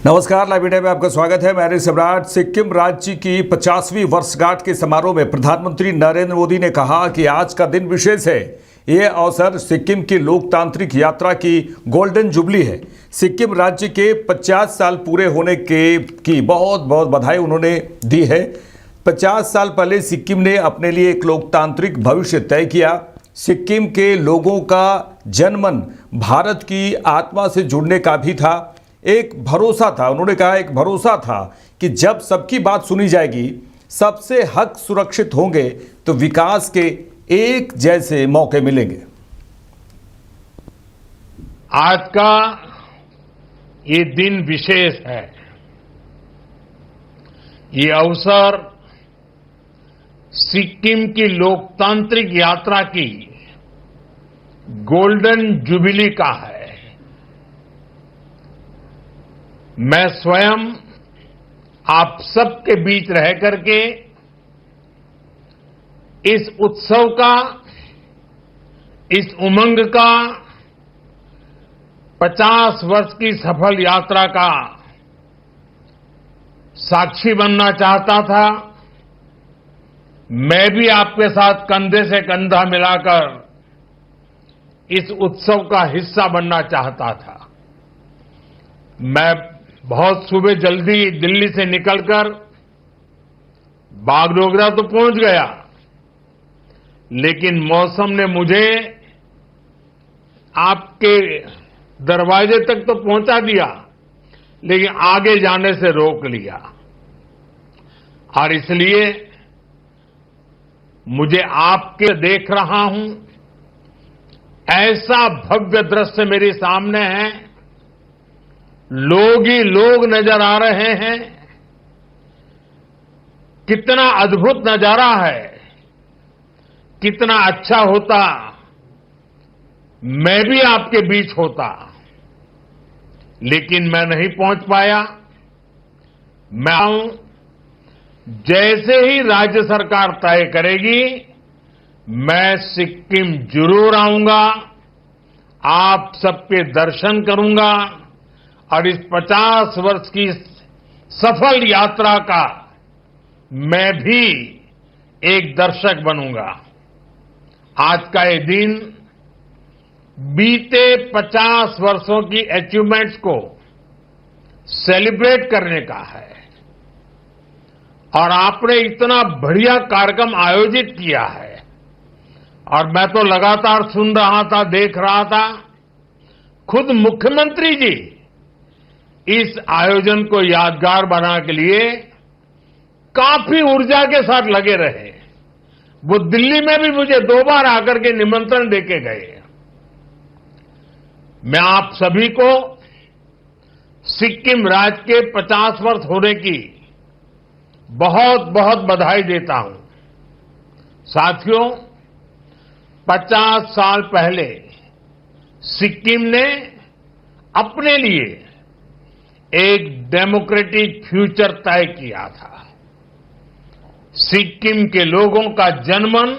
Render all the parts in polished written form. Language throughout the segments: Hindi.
नमस्कार, लाइव इंडिया में आपका स्वागत है। मैं हरीश सम्राट। सिक्किम राज्य की 50वीं वर्षगांठ के समारोह में प्रधानमंत्री नरेंद्र मोदी ने कहा कि आज का दिन विशेष है। ये अवसर सिक्किम की लोकतांत्रिक यात्रा की गोल्डन जुबली है। सिक्किम राज्य के 50 साल पूरे होने की बहुत बहुत बधाई उन्होंने दी है। 50 साल पहले सिक्किम ने अपने लिए एक लोकतांत्रिक भविष्य तय किया। सिक्किम के लोगों का जनमन भारत की आत्मा से जुड़ने का भी था। एक भरोसा था, उन्होंने कहा एक भरोसा था कि जब सबकी बात सुनी जाएगी, सबसे हक सुरक्षित होंगे तो विकास के एक जैसे मौके मिलेंगे। आज का ये दिन विशेष है। ये अवसर सिक्किम की लोकतांत्रिक यात्रा की गोल्डन जुबिली का है। मैं स्वयं आप सबके बीच रह करके इस उत्सव का, इस उमंग का, 50 वर्ष की सफल यात्रा का साक्षी बनना चाहता था। मैं भी आपके साथ कंधे से कंधा मिलाकर इस उत्सव का हिस्सा बनना चाहता था। मैं बहुत सुबह जल्दी दिल्ली से निकलकर बागडोगरा तो पहुंच गया, लेकिन मौसम ने मुझे आपके दरवाजे तक तो पहुंचा दिया, लेकिन आगे जाने से रोक लिया। और इसलिए मुझे आपके देख रहा हूं, ऐसा भव्य दृश्य मेरे सामने है, लोग ही लोग नजर आ रहे हैं। कितना अद्भुत नजारा है। कितना अच्छा होता मैं भी आपके बीच होता, लेकिन मैं नहीं पहुंच पाया। मैं आऊं, जैसे ही राज्य सरकार तय करेगी, मैं सिक्किम जरूर आऊंगा, आप सबके दर्शन करूंगा और इस 50 वर्ष की सफल यात्रा का मैं भी एक दर्शक बनूंगा। आज का ये दिन बीते 50 वर्षों की अचीवमेंट्स को सेलिब्रेट करने का है। और आपने इतना बढ़िया कार्यक्रम आयोजित किया है, और मैं तो लगातार सुन रहा था, देख रहा था। खुद मुख्यमंत्री जी इस आयोजन को यादगार बनाने के लिए काफी ऊर्जा के साथ लगे रहे। वो दिल्ली में भी मुझे 2 बार आकर के निमंत्रण देके गए। मैं आप सभी को सिक्किम राज्य के 50 वर्ष होने की बहुत बहुत बधाई देता हूं। साथियों, 50 साल पहले सिक्किम ने अपने लिए एक डेमोक्रेटिक फ्यूचर तय किया था। सिक्किम के लोगों का जनमन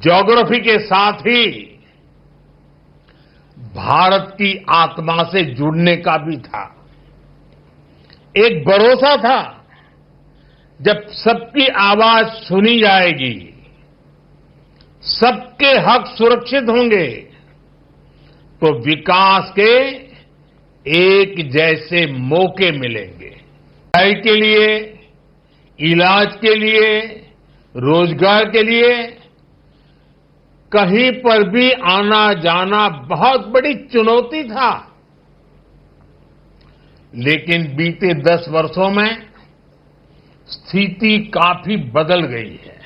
ज्योग्राफी के साथ ही भारत की आत्मा से जुड़ने का भी था। एक भरोसा था, जब सबकी आवाज सुनी जाएगी, सबके हक सुरक्षित होंगे, तो विकास के एक जैसे मौके मिलेंगे। पढ़ाई के लिए, इलाज के लिए, रोजगार के लिए, कहीं पर भी आना जाना बहुत बड़ी चुनौती था। लेकिन बीते 10 वर्षों में स्थिति काफी बदल गई है।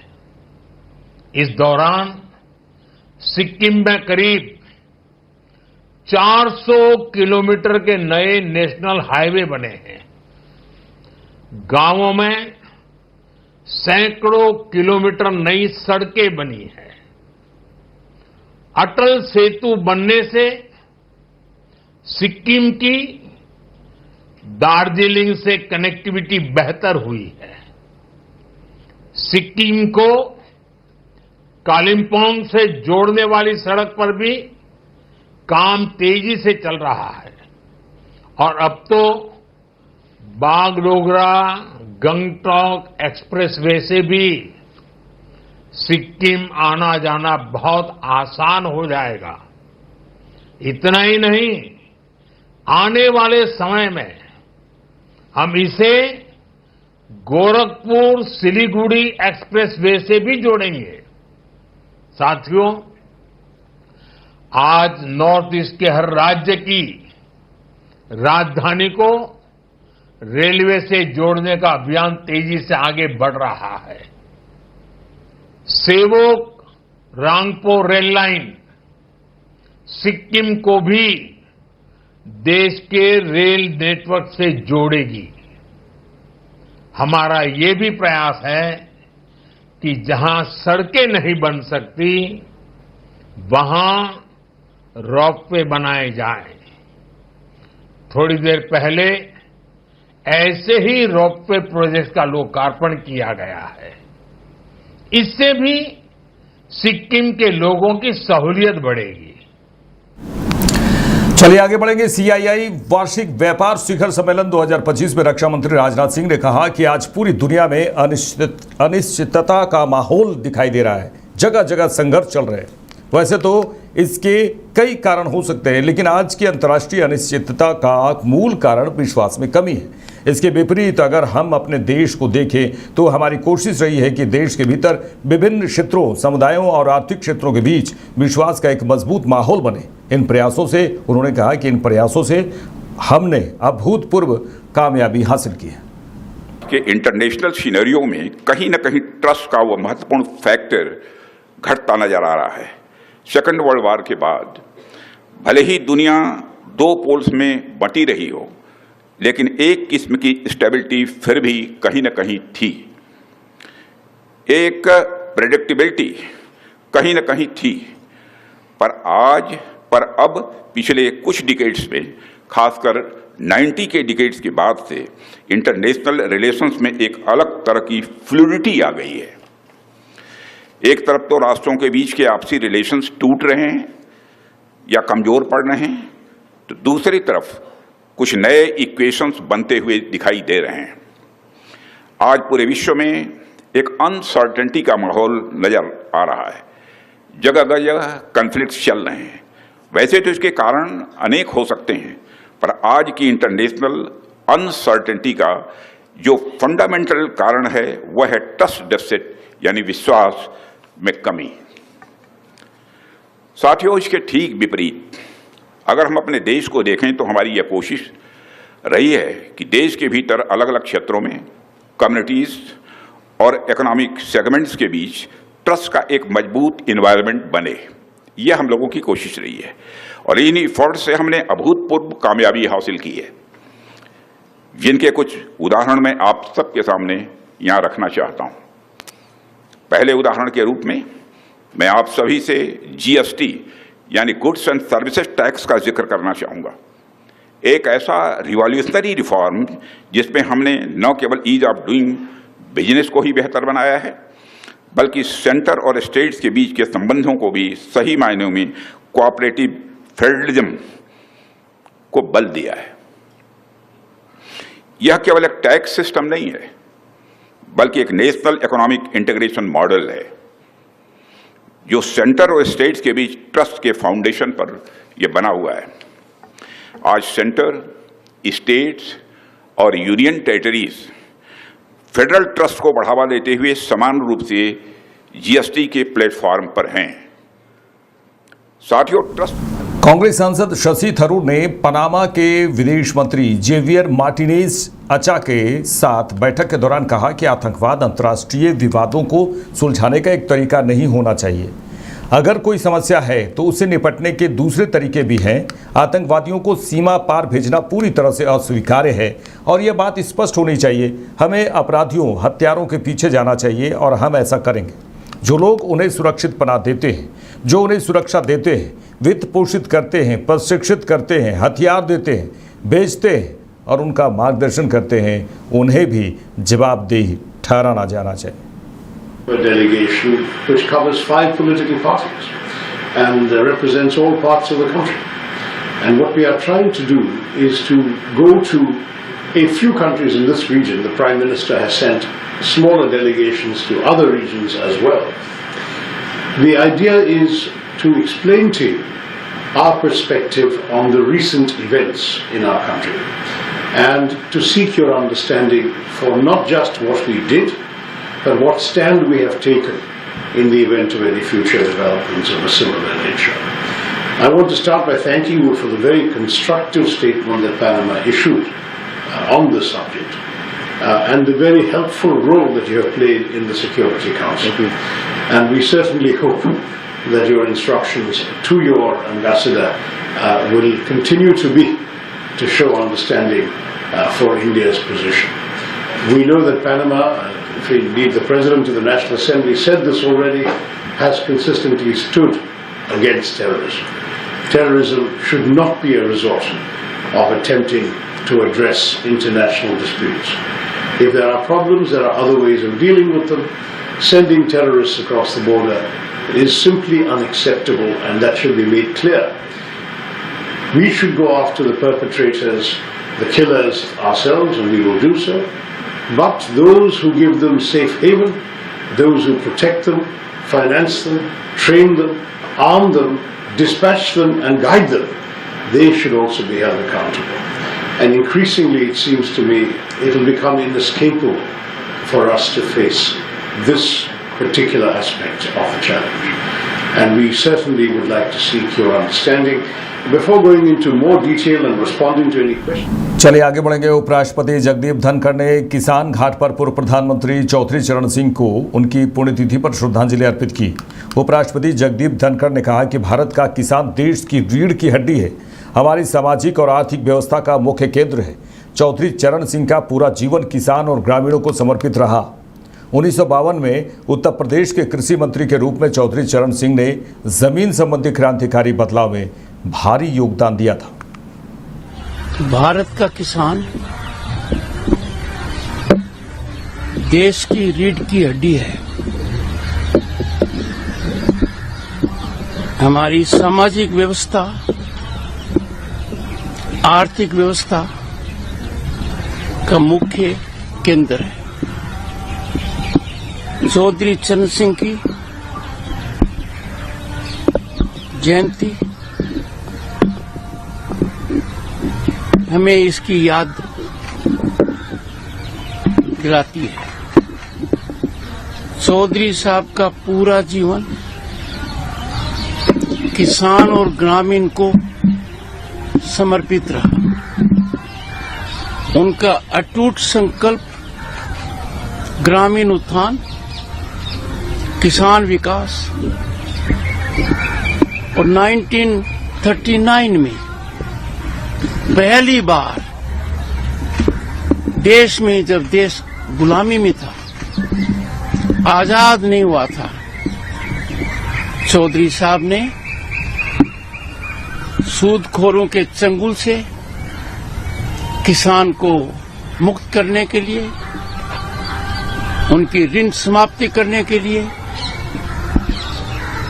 इस दौरान सिक्किम में करीब 400 किलोमीटर के नए नेशनल हाईवे बने हैं। गांवों में सैकड़ों किलोमीटर नई सड़कें बनी हैं। अटल सेतु बनने से सिक्किम की दार्जिलिंग से कनेक्टिविटी बेहतर हुई है। सिक्किम को कालिम्पोंग से जोड़ने वाली सड़क पर भी काम तेजी से चल रहा है और अब तो बागडोगरा गंगटोक एक्सप्रेसवे से भी सिक्किम आना जाना बहुत आसान हो जाएगा। इतना ही नहीं, आने वाले समय में हम इसे गोरखपुर सिलीगुड़ी एक्सप्रेसवे से भी जोड़ेंगे। साथियों, आज नॉर्थ ईस्ट के हर राज्य की राजधानी को रेलवे से जोड़ने का अभियान तेजी से आगे बढ़ रहा है। सेवोक रांगपो रेल लाइन सिक्किम को भी देश के रेल नेटवर्क से जोड़ेगी। हमारा ये भी प्रयास है कि जहां सड़कें नहीं बन सकती, वहां रोपवे बनाए जाएं। थोड़ी देर पहले ऐसे ही रोपवे प्रोजेक्ट का लोकार्पण किया गया है। इससे भी सिक्किम के लोगों की सहूलियत बढ़ेगी। चलिए आगे बढ़ेंगे। सीआईआई वार्षिक व्यापार शिखर सम्मेलन 2025 में रक्षा मंत्री राजनाथ सिंह ने कहा कि आज पूरी दुनिया में अनिश्चितता का माहौल दिखाई दे रहा है। जगह जगह संघर्ष चल रहे हैं। वैसे तो इसके कई कारण हो सकते हैं, लेकिन आज की अंतर्राष्ट्रीय अनिश्चितता का मूल कारण विश्वास में कमी है। इसके विपरीत अगर हम अपने देश को देखें तो हमारी कोशिश रही है कि देश के भीतर विभिन्न क्षेत्रों, समुदायों और आर्थिक क्षेत्रों के बीच विश्वास का एक मजबूत माहौल बने। इन प्रयासों से, उन्होंने कहा कि इन प्रयासों से हमने अभूतपूर्व कामयाबी हासिल की है। कि इंटरनेशनल सिनेरियो में कहीं न कहीं ट्रस्ट का वो महत्वपूर्ण फैक्टर घटता नजर आ रहा है। सेकेंड वर्ल्ड वॉर के बाद भले ही दुनिया दो पोल्स में बंटी रही हो, लेकिन एक किस्म की स्टेबिलिटी फिर भी कहीं न कहीं थी। एक प्रेडिक्टेबिलिटी कहीं न कहीं थी। पर अब पिछले कुछ डिकेड्स में, खासकर 90 के डिकेड्स के बाद से इंटरनेशनल रिलेशंस में एक अलग तरह की फ्लूइडिटी आ गई है। एक तरफ तो राष्ट्रों के बीच के आपसी रिलेशंस टूट रहे हैं या कमजोर पड़ रहे हैं, तो दूसरी तरफ कुछ नए इक्वेशंस बनते हुए दिखाई दे रहे हैं। आज पूरे विश्व में एक अनसर्टेनिटी का माहौल नजर आ रहा है। जगह जगह कॉन्फ्लिक्ट्स चल रहे हैं। वैसे तो इसके कारण अनेक हो सकते हैं, पर आज की इंटरनेशनल अनसर्टेनिटी का जो फंडामेंटल कारण है वह है ट्रस्ट डेफिसिट, यानी विश्वास में कमी। साथियों, इसके ठीक विपरीत अगर हम अपने देश को देखें तो हमारी यह कोशिश रही है कि देश के भीतर अलग अलग क्षेत्रों में कम्युनिटीज और इकोनॉमिक सेगमेंट्स के बीच ट्रस्ट का एक मजबूत इन्वायरमेंट बने। यह हम लोगों की कोशिश रही है और इन एफर्ट्स से हमने अभूतपूर्व कामयाबी हासिल की है, जिनके कुछ उदाहरण मैं आप सबके सामने यहाँ रखना चाहता हूँ। पहले उदाहरण के रूप में मैं आप सभी से जीएसटी यानी गुड्स एंड सर्विसेज टैक्स का जिक्र करना चाहूँगा। एक ऐसा रिवॉल्यूशनरी रिफॉर्म जिसमें हमने न केवल ईज ऑफ डूइंग बिजनेस को ही बेहतर बनाया है, बल्कि सेंटर और स्टेट्स के बीच के संबंधों को भी सही मायनों में कोऑपरेटिव फेडरलिज्म को बल दिया है। यह केवल एक टैक्स सिस्टम नहीं है, बल्कि एक नेशनल इकोनॉमिक इंटीग्रेशन मॉडल है जो सेंटर और स्टेट्स के बीच ट्रस्ट के फाउंडेशन पर यह बना हुआ है। आज सेंटर, स्टेट्स और यूनियन टेरिटरीज फेडरल ट्रस्ट को बढ़ावा देते हुए समान रूप से जीएसटी के प्लेटफॉर्म पर हैं। साथियों, ट्रस्ट कांग्रेस सांसद शशि थरूर ने पनामा के विदेश मंत्री जेवियर मार्टिनेज अचा के साथ बैठक के दौरान कहा कि आतंकवाद अंतर्राष्ट्रीय विवादों को सुलझाने का एक तरीका नहीं होना चाहिए। अगर कोई समस्या है तो उससे निपटने के दूसरे तरीके भी हैं। आतंकवादियों को सीमा पार भेजना पूरी तरह से अस्वीकार्य है और यह बात स्पष्ट होनी चाहिए। हमें अपराधियों, हत्यारों के पीछे जाना चाहिए और हम ऐसा करेंगे। जो लोग उन्हें सुरक्षित पनाह देते हैं, जो उन्हें सुरक्षा देते हैं, वित्त पोषित करते हैं, प्रशिक्षित करते हैं, हथियार देते हैं, बेचते हैं और उनका मार्गदर्शन करते हैं, उन्हें भी जवाबदेह ठहराना जाना चाहिए। A delegation which covers 5 political parties and represents all parts of the country. And what we are trying to do is to go to a few countries in this region. The Prime Minister has sent smaller delegations to other regions as well. The idea is to explain to you our perspective on the recent events in our country and to seek your understanding for not just what we did, but what stand we have taken in the event of any future developments of a similar nature. I want to start by thanking you for the very constructive statement that Panama issued on this subject and the very helpful role that you have played in the Security Council. And we certainly hope that your instructions to your ambassador will continue to show understanding for India's position. We know that Panama, indeed the President of the National Assembly said this already, has consistently stood against terrorism. Terrorism should not be a resort of attempting to address international disputes. If there are problems, there are other ways of dealing with them. Sending terrorists across the border is simply unacceptable, and that should be made clear. We should go after the perpetrators, the killers ourselves, and we will do so. But those who give them safe haven, those who protect them, finance them, train them, arm them, dispatch them and guide them, they should also be held accountable. And increasingly, it seems to me, it will become inescapable for us to face this particular aspect of the challenge. And we certainly would like to seek your understanding. Before going into more detail and responding to any questions. चलिए आगे बढ़ेंगे। उपराष्ट्रपति जगदीप धनखड़ ने किसान घाट पर पूर्व प्रधानमंत्री चौधरी चरण सिंह को उनकी पुण्यतिथि पर श्रद्धांजलि अर्पित की। उपराष्ट्रपति जगदीप धनखड़ ने कहा कि भारत का किसान देश की रीढ़ की हड्डी है, हमारी सामाजिक और आर्थिक व्यवस्था का मुख्य केंद्र है। चौधरी चरण सिंह का पूरा जीवन किसान और ग्रामीणों को समर्पित रहा। 1952 में उत्तर प्रदेश के कृषि मंत्री के रूप में चौधरी चरण सिंह ने जमीन संबंधी क्रांतिकारी बदलाव में भारी योगदान दिया था। भारत का किसान देश की रीढ़ की हड्डी है। हमारी सामाजिक व्यवस्था, आर्थिक व्यवस्था का मुख्य केंद्र है। चौधरी चरण सिंह की जयंती हमें इसकी याद दिलाती है। चौधरी साहब का पूरा जीवन किसान और ग्रामीण को समर्पित रहा। उनका अटूट संकल्प ग्रामीण उत्थान, किसान विकास और 1939 में पहली बार देश में, जब देश गुलामी में था, आजाद नहीं हुआ था, चौधरी साहब ने सूदखोरों के चंगुल से किसान को मुक्त करने के लिए, उनकी ऋण समाप्ति करने के लिए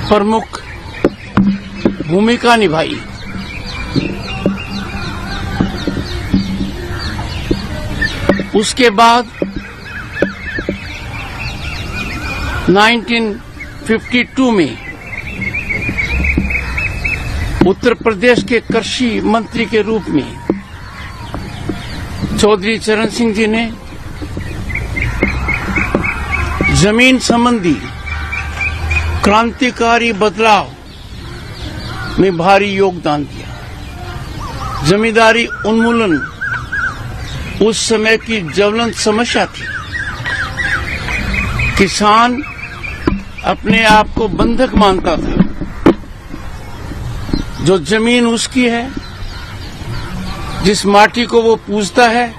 प्रमुख भूमिका निभाई। उसके बाद 1952 में उत्तर प्रदेश के कृषि मंत्री के रूप में चौधरी चरण सिंह जी ने जमीन संबंधी क्रांतिकारी बदलाव में भारी योगदान दिया। जमींदारी उन्मूलन उस समय की ज्वलंत समस्या थी। किसान अपने आप को बंधक मानता था। जो जमीन उसकी है, जिस माटी को वो पूजता है,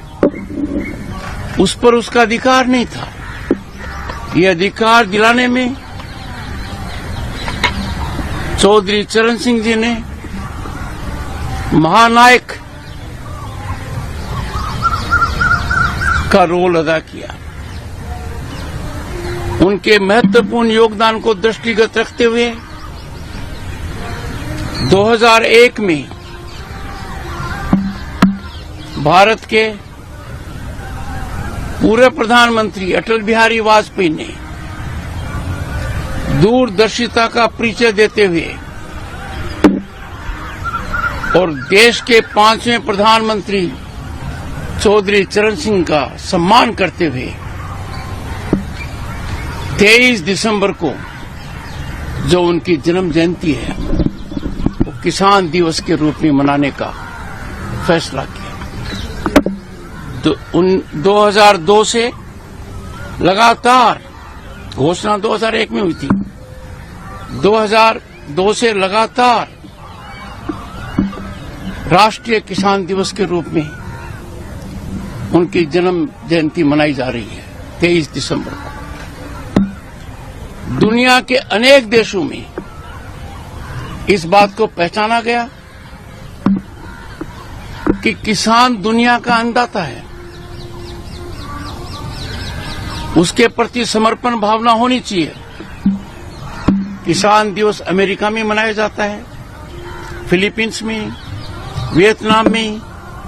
उस पर उसका अधिकार नहीं था। ये अधिकार दिलाने में चौधरी चरण सिंह जी ने महानायक का रोल अदा किया। उनके महत्वपूर्ण योगदान को दृष्टिगत रखते हुए 2001 में भारत के पूर्व प्रधानमंत्री अटल बिहारी वाजपेयी ने दूरदर्शिता का परिचय देते हुए और देश के 5वें प्रधानमंत्री चौधरी चरण सिंह का सम्मान करते हुए 23 दिसंबर को जो उनकी जन्म जयंती है वो किसान दिवस के रूप में मनाने का फैसला किया। तो 2002 से लगातार, घोषणा 2001 में हुई थी, 2002 से लगातार राष्ट्रीय किसान दिवस के रूप में उनकी जन्म जयंती मनाई जा रही है 23 दिसंबर को। दुनिया के अनेक देशों में इस बात को पहचाना गया कि किसान दुनिया का अन्नदाता है, उसके प्रति समर्पण भावना होनी चाहिए। किसान दिवस अमेरिका में मनाया जाता है, फिलीपींस में, वियतनाम में,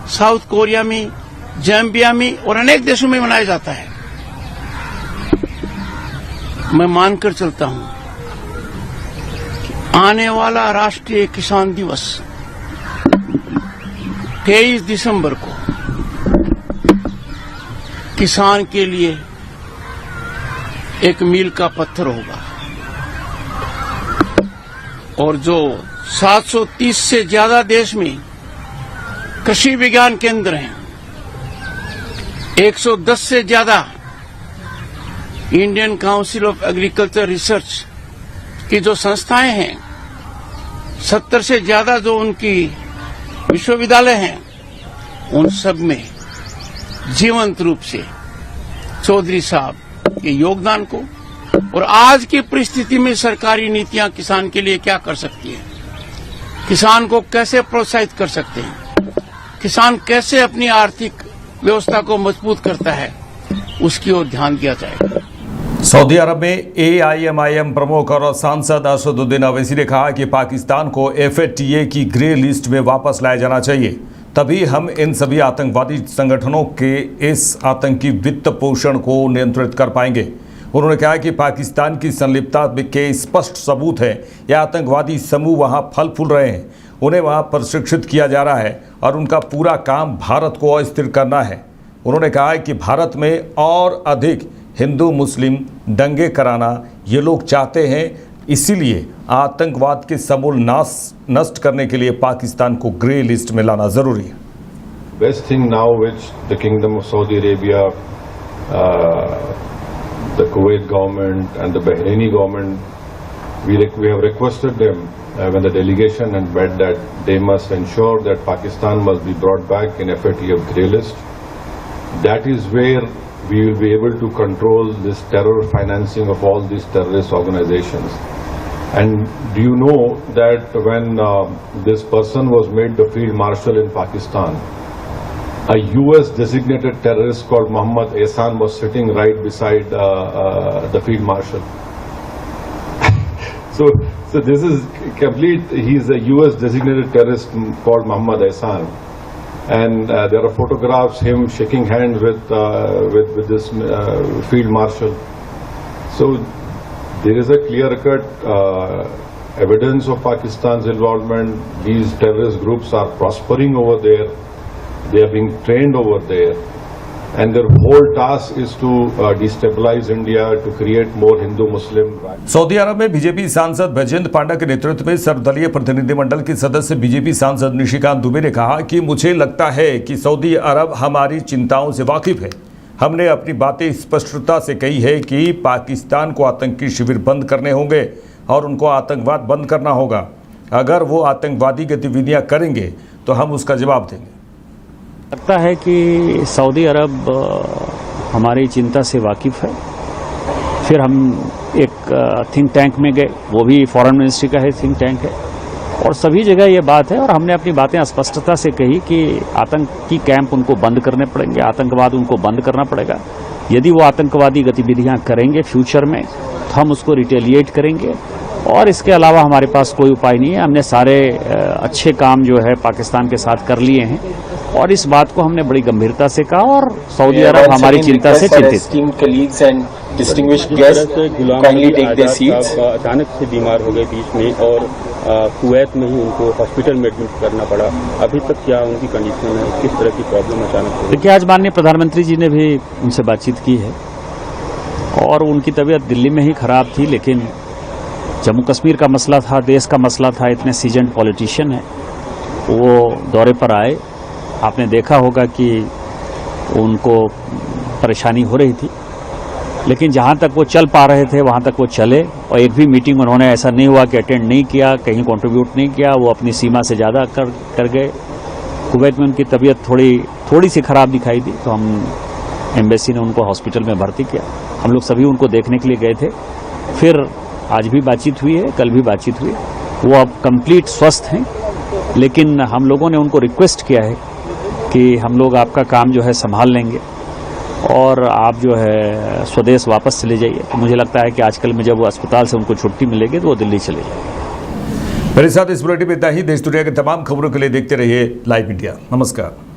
साउथ कोरिया में, जाम्बिया में और अनेक देशों में मनाया जाता है। मैं मानकर चलता हूं कि आने वाला राष्ट्रीय किसान दिवस 23 दिसंबर को किसान के लिए एक मील का पत्थर होगा और जो 730 से ज्यादा देश में कृषि विज्ञान केंद्र हैं, 110 से ज्यादा Indian council of agriculture research की जो संस्थाएं हैं, 70 से ज्यादा जो उनकी विश्वविद्यालय हैं, उन सब में जीवंत रूप से चौधरी साहब के योगदान को और आज की परिस्थिति में सरकारी नीतियां किसान के लिए क्या कर सकती है, किसान को कैसे प्रोत्साहित कर सकते हैं, किसान कैसे अपनी आर्थिक व्यवस्था को मजबूत करता है, उसकी ओर ध्यान दिया जाएगा। सऊदी अरब में AIMIM प्रमुख और सांसद असदुद्दीन अवैसी ने कहा कि पाकिस्तान को FATA की ग्रे लिस्ट में वापस लाया जाना चाहिए, तभी हम इन सभी आतंकवादी संगठनों के इस आतंकी वित्त पोषण को नियंत्रित कर पाएंगे। उन्होंने कहा कि पाकिस्तान की संलिप्तता के स्पष्ट सबूत है। यह आतंकवादी समूह वहां फल फूल रहे हैं, उन्हें वहां प्रशिक्षित किया जा रहा है और उनका पूरा काम भारत को अस्थिर करना है। उन्होंने कहा कि भारत में और अधिक हिंदू मुस्लिम दंगे कराना ये लोग चाहते हैं, इसीलिए आतंकवाद के समूल नाश नष्ट करने के लिए पाकिस्तान को ग्रे लिस्ट में लाना जरूरी है। Best thing now which the Kingdom of Saudi Arabia, the Kuwait government and the Bahraini government, we have requested them when the delegation had met that they must ensure that Pakistan must be brought back in FATF grey list. That is where we will be able to control this terror financing of all these terrorist organizations. And do you know that when this person was made the field marshal in Pakistan, a US designated terrorist called Mohammed Ehsan was sitting right beside the field marshal. So this is complete, he's a US designated terrorist called Mohammed Ehsan. And there are photographs him shaking hands with this field marshal. So there is a clear-cut evidence of Pakistan's involvement. These terrorist groups are prospering over there. They are being trained over there. And their whole task is to destabilize India, to create more Hindu-Muslim. सऊदी अरब में बीजेपी सांसद बैजयंत पांडा के नेतृत्व में सर्वदलीय प्रतिनिधिमंडल के सदस्य बीजेपी सांसद निशिकांत दुबे ने कहा कि मुझे लगता है कि सऊदी अरब हमारी चिंताओं से वाकिफ है। हमने अपनी बातें स्पष्टता से कही है कि पाकिस्तान को आतंकी शिविर बंद करने होंगे और उनको आतंकवाद बंद करना होगा। अगर वो आतंकवादी गतिविधियां करेंगे तो हम उसका जवाब देंगे। लगता है कि सऊदी अरब हमारी चिंता से वाकिफ है। फिर हम एक थिंक टैंक में गए, वो भी फॉरेन मिनिस्ट्री का है थिंक टैंक है, और सभी जगह ये बात है और हमने अपनी बातें स्पष्टता से कही कि आतंकी कैंप उनको बंद करने पड़ेंगे, आतंकवाद उनको बंद करना पड़ेगा। यदि वो आतंकवादी गतिविधियां करेंगे फ्यूचर में तो हम उसको रिटेलिएट करेंगे और इसके अलावा हमारे पास कोई उपाय नहीं है। हमने सारे अच्छे काम जो है पाकिस्तान के साथ कर लिए हैं और इस बात को हमने बड़ी गंभीरता से कहा और सऊदी अरब हमारी चिंता से चिंतित। Distinguished guests, kindly take their seats. अचानक से बीमार हो गए बीच में और कुवैत में ही उनको हॉस्पिटल में एडमिट करना पड़ा। अभी तक क्या उनकी कंडीशन है, किस तरह की प्रॉब्लम अचानक हुई? देखिए, आज माननीय प्रधानमंत्री जी ने भी उनसे बातचीत की है और उनकी तबीयत दिल्ली में ही खराब थी, लेकिन जम्मू कश्मीर का मसला था, देश का मसला था, इतने सीजन्ड पॉलिटिशियन है, वो दौरे पर आए। आपने देखा होगा कि उनको परेशानी हो रही थी, लेकिन जहां तक वो चल पा रहे थे वहां तक वो चले और एक भी मीटिंग उन्होंने ऐसा नहीं हुआ कि अटेंड नहीं किया, कहीं कंट्रीब्यूट नहीं किया। वो अपनी सीमा से ज़्यादा कर गए। कुवैत में उनकी तबीयत थोड़ी सी खराब दिखाई दी तो हम एम्बेसी ने उनको हॉस्पिटल में भर्ती किया। हम लोग सभी उनको देखने के लिए गए थे। फिर आज भी बातचीत हुई है, कल भी बातचीत हुई। वो अब कंप्लीट स्वस्थ हैं, लेकिन हम लोगों ने उनको रिक्वेस्ट किया है कि हम लोग आपका काम जो है संभाल लेंगे और आप जो है स्वदेश वापस चले जाइए। तो मुझे लगता है कि आजकल में जब वो अस्पताल से उनको छुट्टी मिलेगी तो वो दिल्ली चले जाएंगे। मेरे साथ इस बुलेटिन में इतना ही। देश दुनिया के तमाम खबरों के लिए देखते रहिए लाइव इंडिया। नमस्कार।